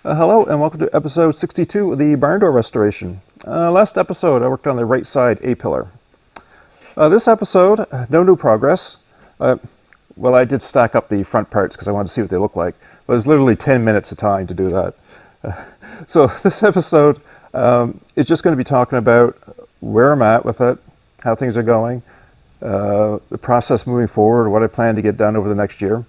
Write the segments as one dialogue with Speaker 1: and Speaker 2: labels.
Speaker 1: Hello and welcome to episode 62 of the Barndoor restoration. Last episode I worked on the right side A-pillar. This episode, no new progress. Well, I did stack up the front parts because I wanted to see what they look like, but it was literally 10 minutes of time to do that. So this episode is just going to be talking about where I'm at with it, how things are going, the process moving forward, what I plan to get done over the next year.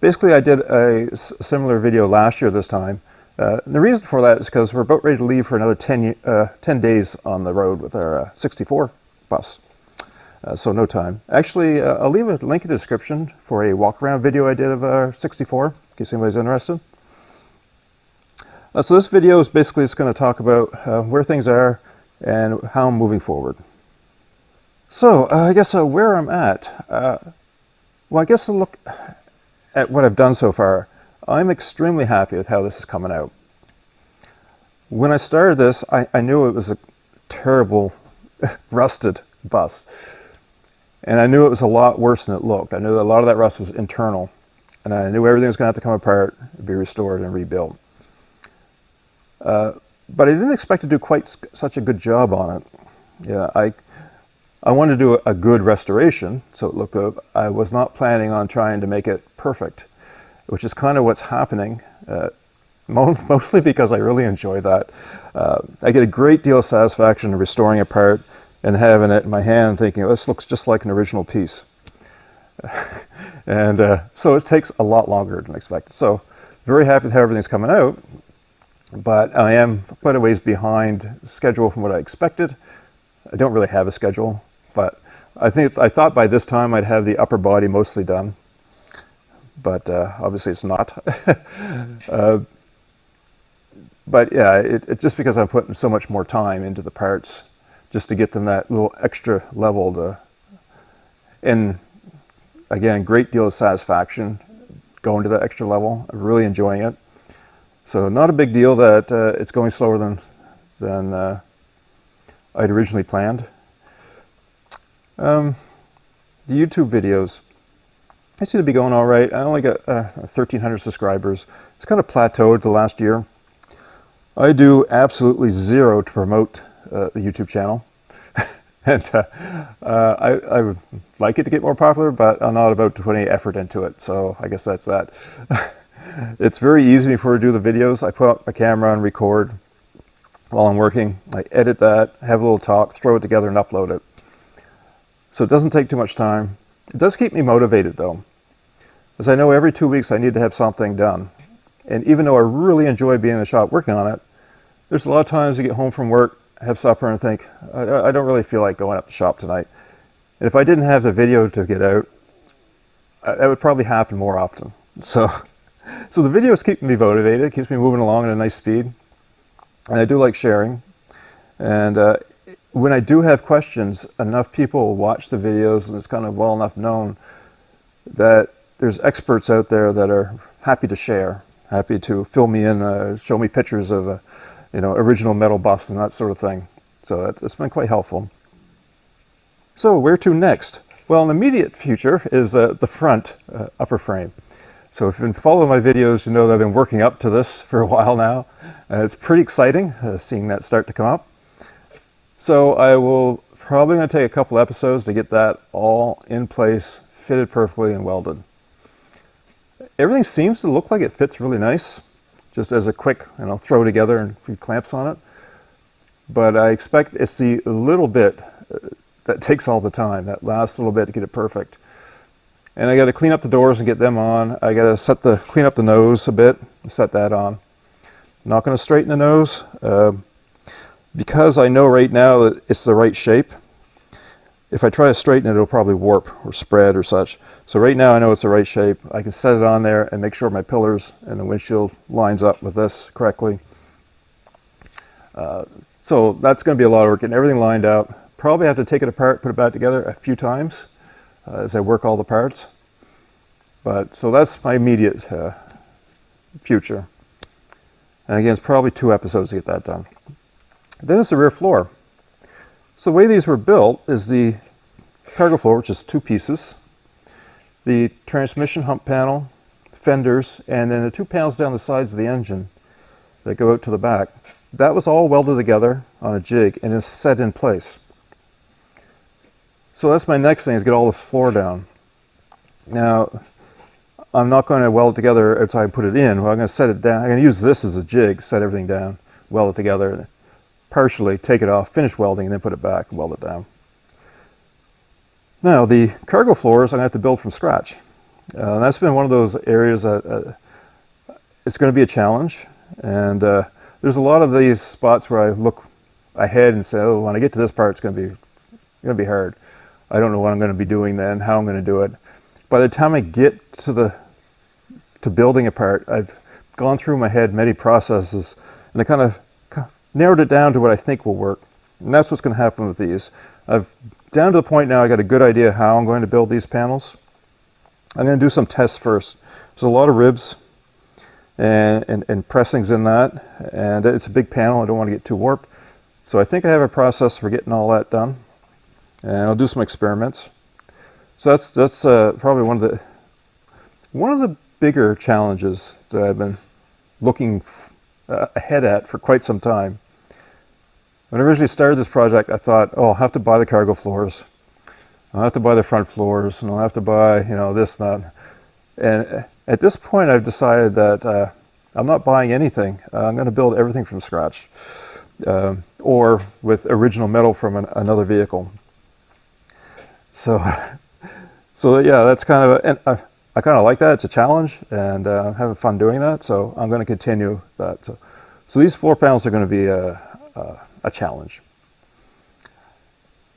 Speaker 1: Basically, I did a similar video last year this time. And the reason for that is because we're about ready to leave for another 10 days on the road with our 64 bus. So no time. Actually, I'll leave a link in the description for a walk-around video I did of our 64, in case anybody's interested. So this video is basically just going to talk about where things are and how I'm moving forward. So I guess where I'm at. Well, I guess I'll look at what I've done so far. I'm extremely happy with how this is coming out. When I started this, I knew it was a terrible, rusted bus. And I knew it was a lot worse than it looked. I knew that a lot of that rust was internal. And I knew everything was going to have to come apart, be restored and rebuilt. But I didn't expect to do quite such a good job on it. Yeah, I wanted to do a good restoration, so it looked good. I was not planning on trying to make it perfect, which is kind of what's happening, mostly because I really enjoy that. I get a great deal of satisfaction in restoring a part and having it in my hand and thinking, oh, this looks just like an original piece. And so it takes a lot longer than expected. So very happy with how everything's coming out, but I am quite a ways behind schedule from what I expected. I don't really have a schedule, but I thought by this time I'd have the upper body mostly done, but obviously it's not. But yeah, it's just because I'm putting so much more time into the parts just to get them that little extra level and again, great deal of satisfaction going to that extra level. I'm really enjoying it. So not a big deal that it's going slower than I'd originally planned. The YouTube videos, I seem to be going all right. I only got 1,300 subscribers. It's kind of plateaued the last year. I do absolutely zero to promote the YouTube channel. And I would like it to get more popular, but I'm not about to put any effort into it. So I guess that's that. It's very easy before I do the videos. I put up my camera and record while I'm working. I edit that, have a little talk, throw it together and upload it. So it doesn't take too much time. It does keep me motivated though, because I know every 2 weeks I need to have something done. And even though I really enjoy being in the shop working on it, there's a lot of times you get home from work, have supper and think, I don't really feel like going up the shop tonight. And if I didn't have the video to get out, that would probably happen more often. So the videos keep me motivated, it keeps me moving along at a nice speed. And I do like sharing. And when I do have questions, enough people will watch the videos and it's kind of well enough known that there's experts out there that are happy to share, happy to fill me in, show me pictures of original metal bus and that sort of thing. So it's been quite helpful. So where to next? Well, in the immediate future is the front upper frame. So if you've been following my videos, you know that I've been working up to this for a while now. It's pretty exciting seeing that start to come up. So I will probably going to take a couple episodes to get that all in place, fitted perfectly and welded. Everything seems to look like it fits really nice, just as a quick throw together and a few clamps on it. But I expect it's the little bit that takes all the time, that last little bit to get it perfect. And I got to clean up the doors and get them on. I got to clean up the nose a bit, set that on. I'm not going to straighten the nose because I know right now that it's the right shape. If I try to straighten it, it'll probably warp or spread or such. So right now I know it's the right shape. I can set it on there and make sure my pillars and the windshield lines up with this correctly. So that's going to be a lot of work, getting everything lined up. Probably have to take it apart, put it back together a few times as I work all the parts. So that's my immediate future. And again, it's probably 2 episodes to get that done. Then it's the rear floor. So the way these were built is the cargo floor, which is 2 pieces, the transmission hump panel, fenders, and then the 2 panels down the sides of the engine that go out to the back. That was all welded together on a jig and then set in place. So that's my next thing, is get all the floor down. Now, I'm not going to weld it together until I put it in. Well, I'm going to set it down. I'm going to use this as a jig, set everything down, weld it together, partially take it off, finish welding, and then put it back and weld it down. Now, the cargo floors I'm going to have to build from scratch. That's been one of those areas that it's going to be a challenge. And there's a lot of these spots where I look ahead and say, oh, when I get to this part, it's going to be hard. I don't know what I'm going to be doing then, how I'm going to do it. By the time I get to building a part, I've gone through my head many processes, and I kind of narrowed it down to what I think will work. And that's what's going to happen with these. I've down to the point now I got a good idea how I'm going to build these panels. I'm going to do some tests first. There's a lot of ribs and pressings in that, and it's a big panel. I don't want to get too warped. So I think I have a process for getting all that done, and I'll do some experiments. So that's probably one of the bigger challenges that I've been looking ahead at for quite some time. When I originally started this project, I thought, oh, I'll have to buy the cargo floors, I'll have to buy the front floors, and I'll have to buy, this and that. And at this point, I've decided that I'm not buying anything. I'm going to build everything from scratch, or with original metal from another vehicle. So yeah, that's kind of, and I kind of like that. It's a challenge, and I'm having fun doing that. So I'm going to continue that. So these floor panels are going to be a challenge.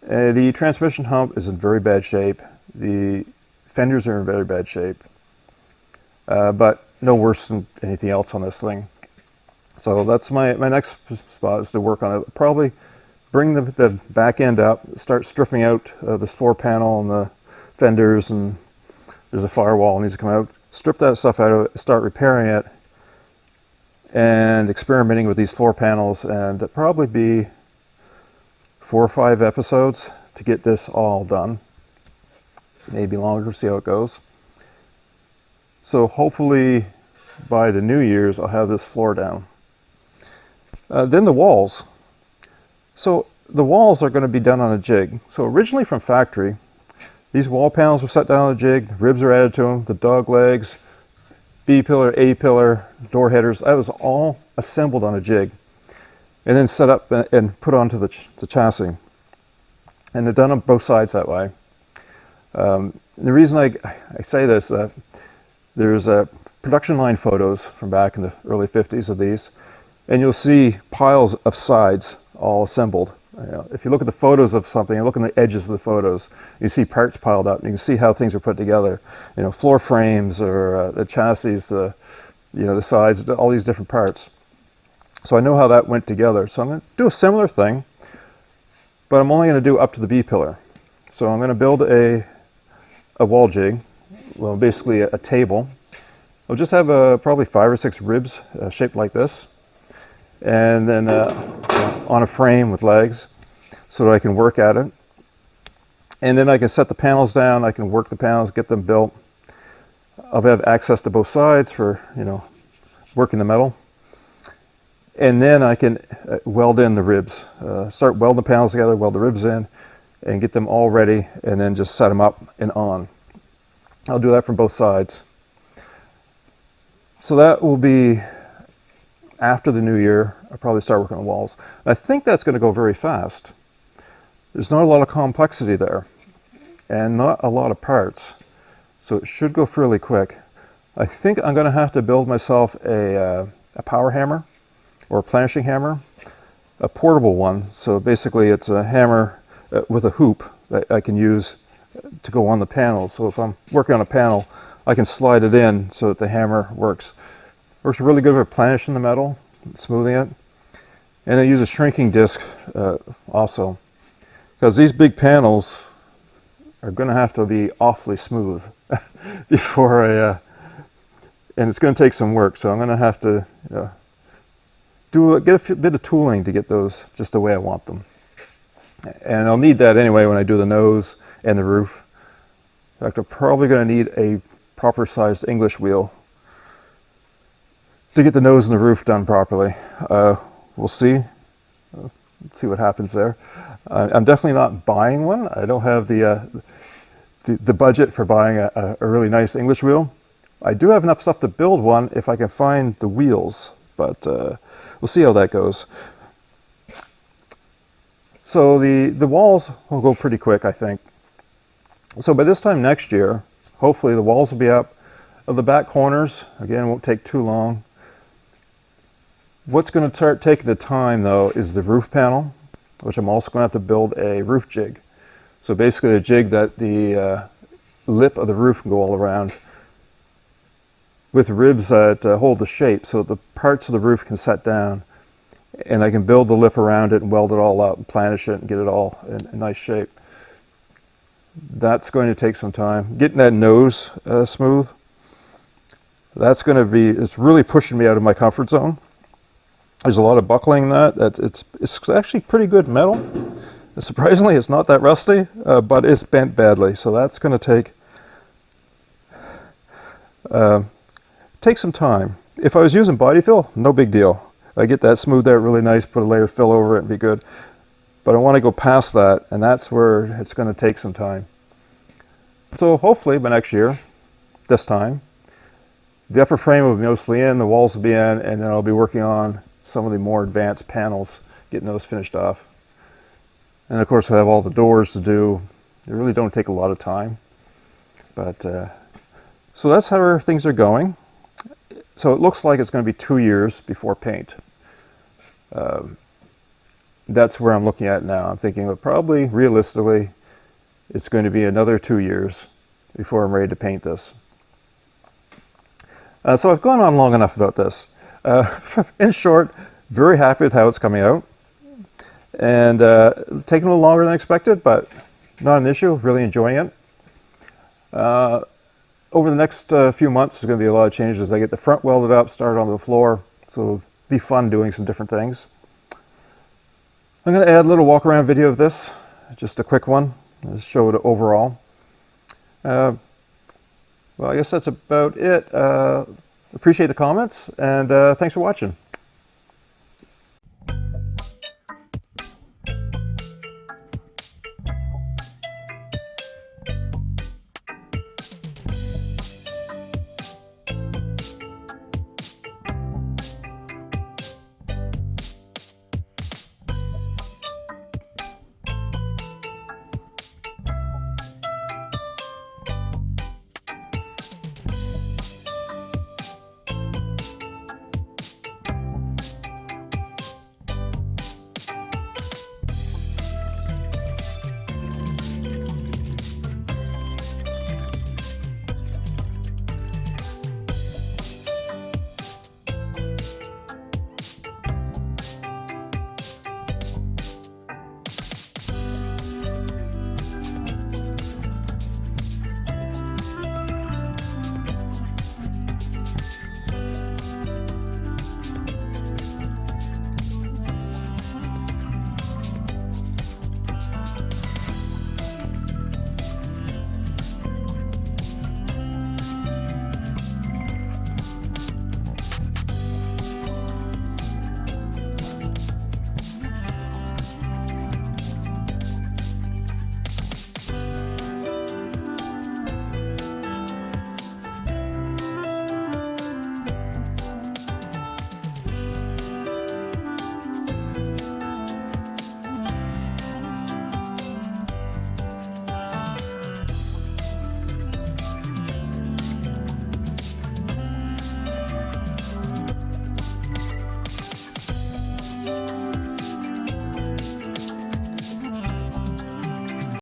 Speaker 1: The transmission hump is in very bad shape. The fenders are in very bad shape, but no worse than anything else on this thing. So that's my next spot, is to work on it. Probably bring the back end up, start stripping out this floor panel and the fenders, and there's a firewall that needs to come out. Strip that stuff out of it, start repairing it, and experimenting with these floor panels, and it'll probably be 4 or 5 episodes to get this all done. Maybe longer, see how it goes. So hopefully by the New Year's I'll have this floor down. Then the walls. So the walls are going to be done on a jig. So originally from factory, these wall panels were set down on a jig, the ribs are added to them, the dog legs, B pillar, A pillar, door headers, that was all assembled on a jig and then set up and put onto the chassis. And they're done on both sides that way. The reason I say this, there's production line photos from back in the early 50s of these, and you'll see piles of sides all assembled. If you look at the photos of something, you look at the edges of the photos, you see parts piled up, and you can see how things are put together. Floor frames, or the chassis, the sides, all these different parts. So I know how that went together. So I'm going to do a similar thing, but I'm only going to do up to the B pillar. So I'm going to build a wall jig, well, basically a table. I'll just have probably 5 or 6 ribs shaped like this, and then on a frame with legs, so that I can work at it. And then I can set the panels down, I can work the panels, get them built. I'll have access to both sides for, working the metal. And then I can weld in the ribs, start welding the panels together, weld the ribs in, and get them all ready, and then just set them up and on. I'll do that from both sides. So that will be after the new year. I'll probably start working on walls. I think that's going to go very fast. There's not a lot of complexity there, and not a lot of parts, so it should go fairly quick. I think I'm going to have to build myself a power hammer, or a planishing hammer, a portable one. So basically it's a hammer with a hoop that I can use to go on the panel. So if I'm working on a panel, I can slide it in so that the hammer works. Works really good for planishing the metal, smoothing it. And I use a shrinking disc also, because these big panels are going to have to be awfully smooth before and it's going to take some work. So I'm going to have to get a bit of tooling to get those just the way I want them. And I'll need that anyway when I do the nose and the roof. In fact, I'm probably going to need a proper sized English wheel to get the nose and the roof done properly. We'll see. See what happens there. I'm definitely not buying one. I don't have the budget for buying a really nice English wheel. I do have enough stuff to build one if I can find the wheels, but we'll see how that goes. So the walls will go pretty quick, I think. So by this time next year, hopefully the walls will be up. The back corners, again, won't take too long. What's going to start taking the time, though, is the roof panel, which I'm also going to have to build a roof jig. So basically a jig that the lip of the roof can go all around with ribs that hold the shape so that the parts of the roof can set down. And I can build the lip around it and weld it all up and planish it and get it all in a nice shape. That's going to take some time. Getting that nose smooth, that's going to be, it's really pushing me out of my comfort zone. There's a lot of buckling in that. It's actually pretty good metal. Surprisingly, it's not that rusty, but it's bent badly. So that's going to take some time. If I was using body fill, no big deal. I get that smoothed out really nice, put a layer of fill over it and be good. But I want to go past that, and that's where it's going to take some time. So hopefully by next year, this time, the upper frame will be mostly in, the walls will be in, and then I'll be working on some of the more advanced panels, getting those finished off. And of course I have all the doors to do. They really don't take a lot of time. But so that's how things are going. So it looks like it's going to be 2 years before paint. That's where I'm looking at now. I'm thinking that probably realistically it's going to be another 2 years before I'm ready to paint this. So I've gone on long enough about this. In short, very happy with how it's coming out. And taking a little longer than expected, but not an issue, really enjoying it. Over the next few months, there's going to be a lot of changes. I get the front welded up, started onto the floor, so it'll be fun doing some different things. I'm going to add a little walk around video of this, just a quick one, to show it overall. Well, I guess that's about it. Appreciate the comments, and thanks for watching.